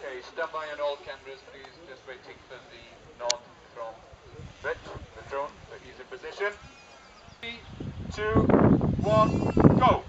Okay, stand by on all cameras, please. Just waiting for the nod from Rich, the drone, that he's in position. 3, 2, 1, go!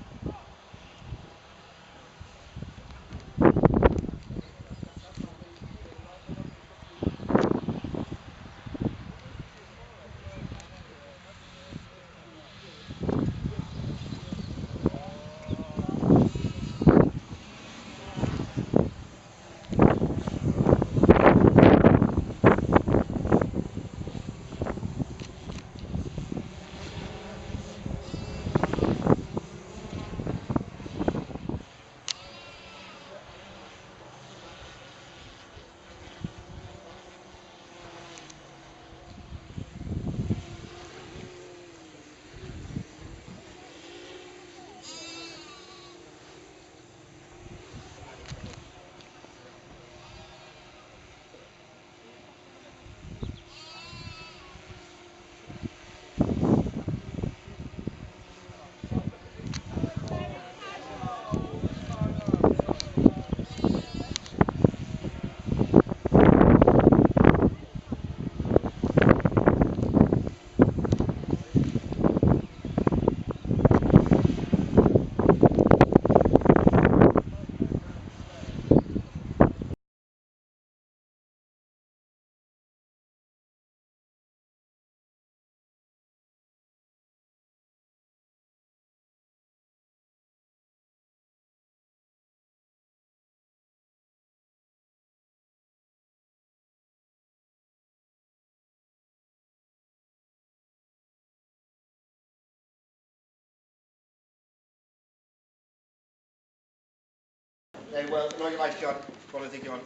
Well, like John, apology on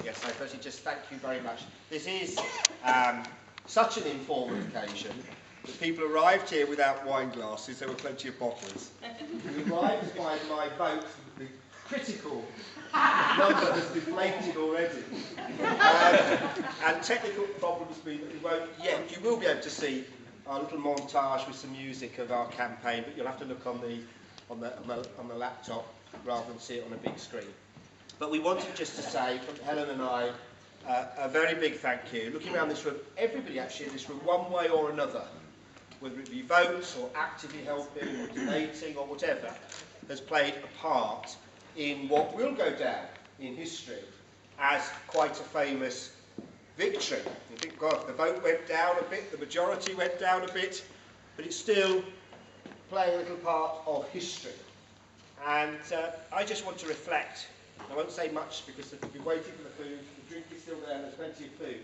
yesterday. Firstly, just thank you very much. This is such an informal occasion that people arrived here without wine glasses. There were plenty of bottles. We arrived by my vote. The critical number has deflated already, and technical problems mean that we won't yet. You will be able to see our little montage with some music of our campaign, but you'll have to look on the laptop rather than see it on a big screen. But we wanted just to say, from Helen and I, a very big thank you. Looking around this room, everybody actually in this room, one way or another, whether it be votes or actively helping or donating or whatever, has played a part in what will go down in history as quite a famous victory. You think, God, the vote went down a bit, the majority went down a bit, but it's still playing a little part of history. And I just want to reflect. I won't say much because we've been waiting for the food, the drink is still there, and there's plenty of food.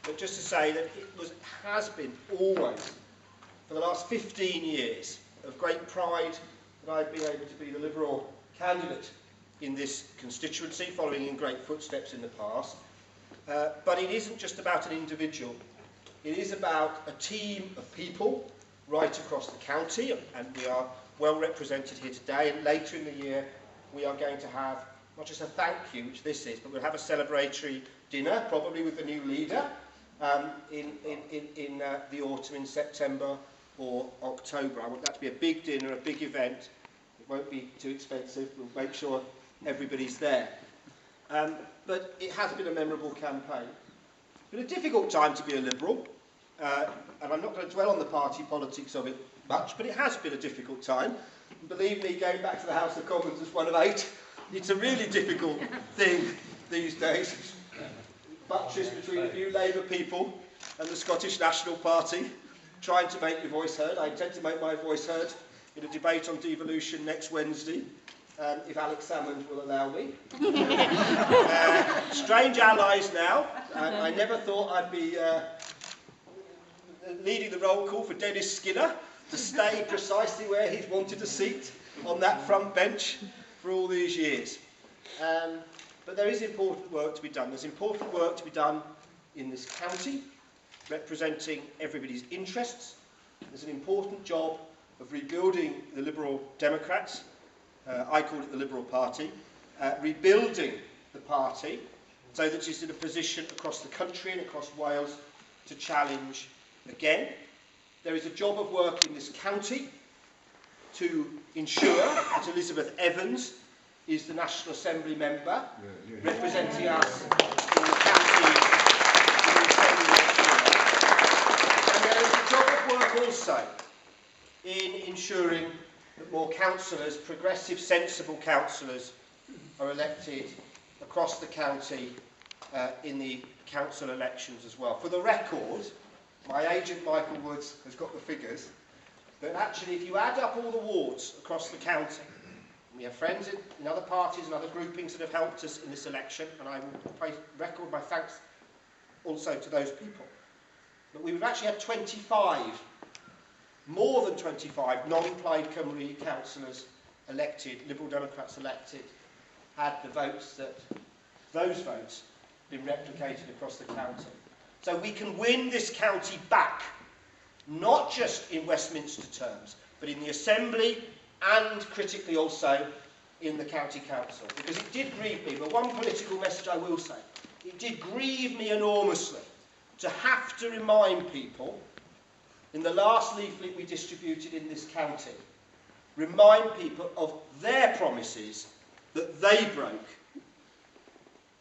But just to say that it has been always, for the last 15 years, of great pride that I've been able to be the Liberal candidate in this constituency, following in great footsteps in the past. But it isn't just about an individual. It is about a team of people right across the county, and we are well represented here today, and later in the year we are going to have not just a thank you, which this is, but we'll have a celebratory dinner, probably with the new leader, in the autumn, in September or October. I want that to be a big dinner, a big event. It won't be too expensive, we'll make sure everybody's there. But it has been a memorable campaign. It's been a difficult time to be a Liberal, and I'm not going to dwell on the party politics of it much, but it has been a difficult time. And believe me, going back to the House of Commons as one of 8, it's a really difficult thing these days. Buttress between a few Labour people and the Scottish National Party, trying to make your voice heard. I intend to make my voice heard in a debate on devolution next Wednesday, if Alex Salmond will allow me. Strange allies now. I never thought I'd be leading the roll call for Dennis Skinner to stay precisely where he's wanted a seat on that front bench for all these years. But there is important work to be done. There's important work to be done in this county, representing everybody's interests. There's an important job of rebuilding the Liberal Democrats. I call it the Liberal Party. Rebuilding the party so that it's in a position across the country and across Wales to challenge again. There is a job of work in this county to ensure that Elizabeth Evans is the National Assembly member representing us in the county. And there is a job of work also in ensuring that more councillors, progressive, sensible councillors, are elected across the county in the council elections as well. For the record, my agent Michael Woods has got the figures, that actually if you add up all the wards across the county, we have friends in other parties and other groupings that have helped us in this election, and I will record my thanks also to those people. But we've actually had 25, more than 25 non-Plaid Cymru councillors elected, Liberal Democrats elected, had the votes that, those votes, been replicated across the county. So we can win this county back, not just in Westminster terms, but in the Assembly and critically also in the County Council. Because it did grieve me, but one political message I will say, it did grieve me enormously to have to remind people, in the last leaflet we distributed in this county, remind people of their promises that they broke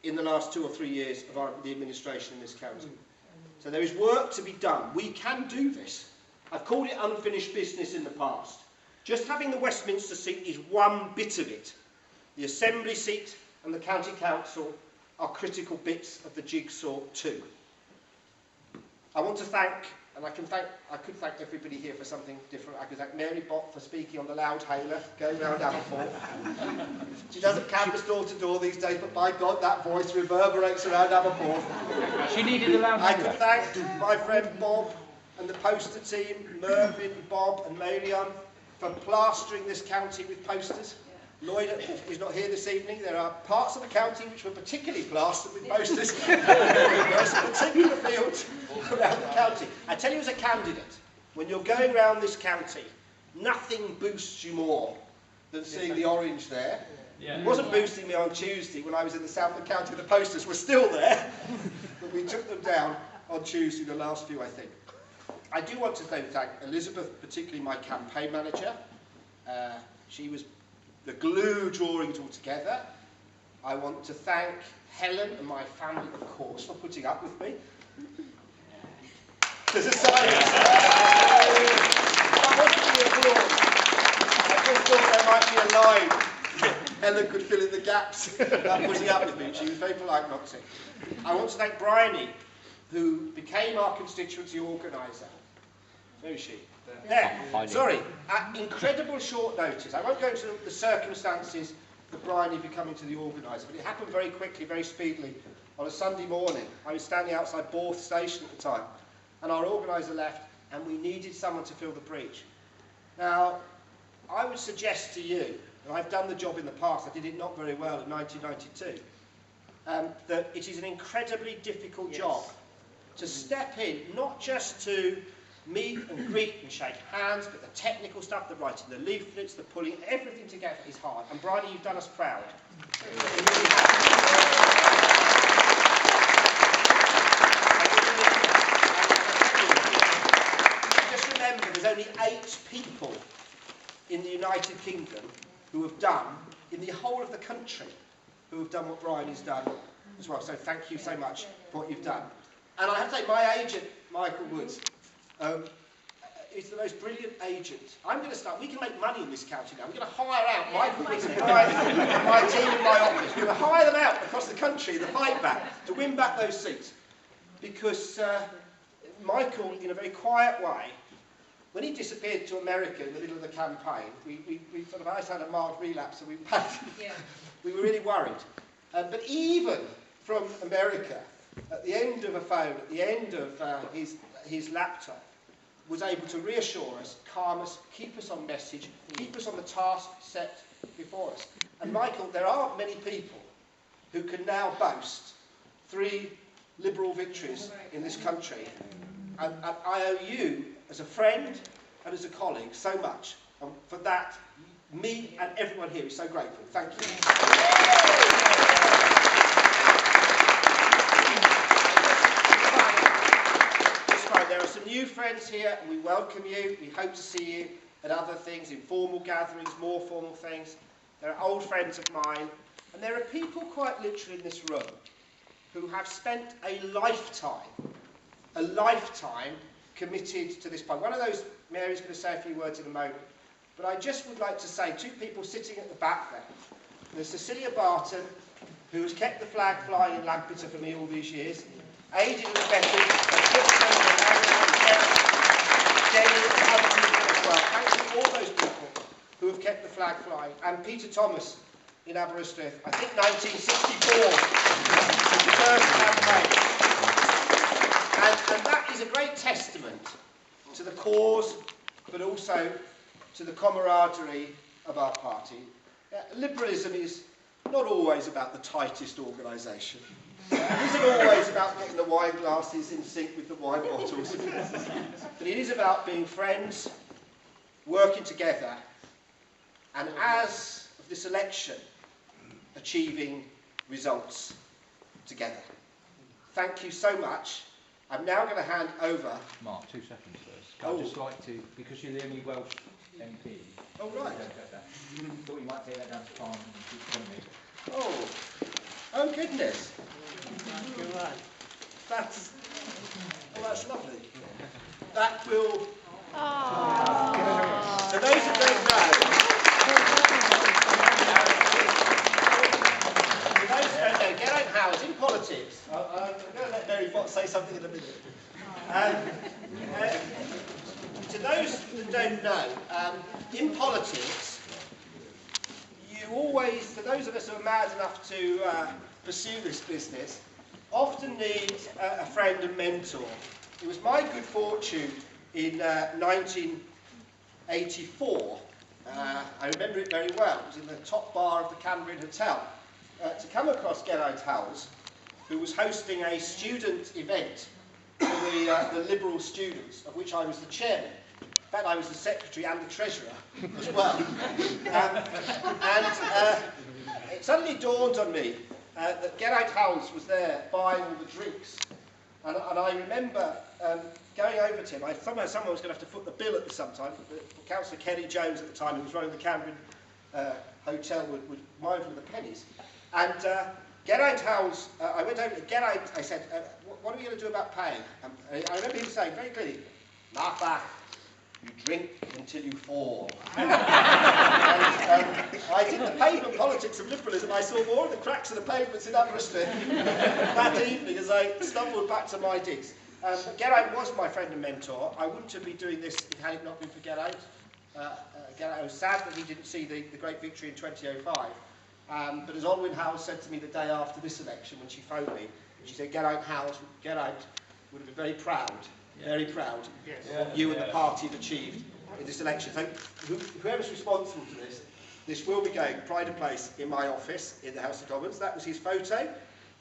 in the last 2 or 3 years of the administration in this county. So there is work to be done. We can do this. I've called it unfinished business in the past. Just having the Westminster seat is one bit of it. The Assembly seat and the County Council are critical bits of the jigsaw too. I want to thank, and I could thank everybody here for something different. I could thank Mary Bott for speaking on the loudhailer going round Aberford. She doesn't canvass door to door these days, but by God, that voice reverberates around Aberford. She needed a loudhailer. I could thank my friend Bob and the poster team, Mervyn, Bob and Marion, for plastering this county with posters. Lloyd is not here this evening. There are parts of the county which were particularly plastered with posters. There are some particular fields around the county. I tell you as a candidate, when you're going around this county, nothing boosts you more than seeing the orange there. Yeah. It wasn't boosting me on Tuesday when I was in the south of the county. The posters were still there, but we took them down on Tuesday, the last few, I think. I do want to thank Elizabeth, particularly my campaign manager. She was the glue drawing it all together. I want to thank Helen and my family, of course, for putting up with me. There's a silence. I just thought there might be a line. Helen could fill in the gaps about putting up with me. She was very polite not to. I want to thank Bryony, who became our constituency organiser. Where is she? There. Sorry. At incredible short notice. I won't go into the circumstances of Bryony becoming to the organiser, but it happened very quickly, very speedily. On a Sunday morning, I was standing outside Borth Station at the time, and our organiser left, and we needed someone to fill the breach. Now, I would suggest to you, and I've done the job in the past, I did it not very well in 1992, that it is an incredibly difficult job to step in, not just to meet and greet and shake hands, but the technical stuff, the writing the leaflets, the pulling, everything together is hard. And Bryony, you've done us proud. Just remember, there's only 8 people in the United Kingdom who have done, in the whole of the country, who have done what Bryony's done as well. So thank you so much for what you've done. And I have to say, my agent, Michael Woods, is the most brilliant agent. I'm going to start, we can make money in this county now. I'm going to hire out Michael Woods and my team in my office. We're going to hire them out across the country, the fight back, to win back those seats. Because Michael, in a very quiet way, when he disappeared to America in the middle of the campaign, we sort of, I had a mild relapse, and we were really worried. But even from America, at the end of a phone, at the end of his laptop, was able to reassure us, calm us, keep us on message, keep us on the task set before us. And Michael, there aren't many people who can now boast 3 Liberal victories in this country. And I owe you, as a friend and as a colleague, so much. And for that, me and everyone here is so grateful. Thank you. There are some new friends here, and we welcome you. We hope to see you at other things, informal gatherings, more formal things. there are old friends of mine, and there are people quite literally in this room who have spent a lifetime committed to this point. One of those, Mary's going to say a few words in a moment, but I just would like to say, two people sitting at the back there. There's Cecilia Barton, who has kept the flag flying in Lampeter for me all these years, aided and abetted Jenny and other people as well. Thanks to all those people who have kept the flag flying. And Peter Thomas in Aberystwyth, I think 1964 was the first campaign. And that is a great testament to the cause, but also to the camaraderie of our party. Liberalism is not always about the tightest organisation. It isn't always about getting the wine glasses in sync with the wine bottles. But it is about being friends, working together, and as of this election, achieving results together. Thank you so much. I'm now going to hand over... Mark, 2 seconds first. I'd just like to, because you're the only Welsh MP... Oh, right. Thought you might take that down to Parliament and keep telling me. Oh goodness. You're right. That's lovely. That will... So those who don't know... Geraint Howes in politics. I'm going to let Mary Fox say something in a minute. To those that don't know, in politics, you always, for those of us who are mad enough to pursue this business, often need a friend and mentor. It was my good fortune in 1984, I remember it very well, it was in the top bar of the Cambrian Hotel, to come across Geraint Howes, who was hosting a student event for the Liberal students, of which I was the chairman. In fact, I was the secretary and the treasurer as well. It suddenly dawned on me that Geraint Howes was there buying all the drinks. And I remember going over to him. Someone was going to have to foot the bill at this sometime. Councillor Kenny Jones at the time, who was running the Cambrian Hotel, would mindful of the pennies. And Geraint Howes, I went over to Geraint, I said, what are we going to do about paying? I remember him saying very clearly, Martha, you drink until you fall. I did the pavement politics of liberalism. I saw more of the cracks of the pavements in Aberystwyth that evening as I stumbled back to my digs. But Geraint was my friend and mentor. I wouldn't have been doing this had it not been for Geraint. Geraint was sad that he didn't see the great victory in 2005. But as Olwyn Howes said to me the day after this election, when she phoned me, she said, Geraint would have been very proud of you and the party have achieved in this election. So whoever's responsible for this will be going pride of place in my office in the House of Commons. That was his photo.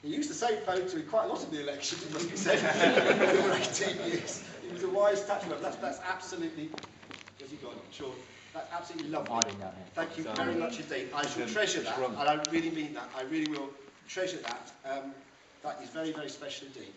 He used the same photo in quite a lot of the elections, it must be said, over 18 years. He was a wise touchman. That's absolutely... Where's he gone? Sure. That's absolutely lovely. Thank you very much indeed. I shall treasure that, and I really mean that. I really will treasure that. That is very, very special indeed.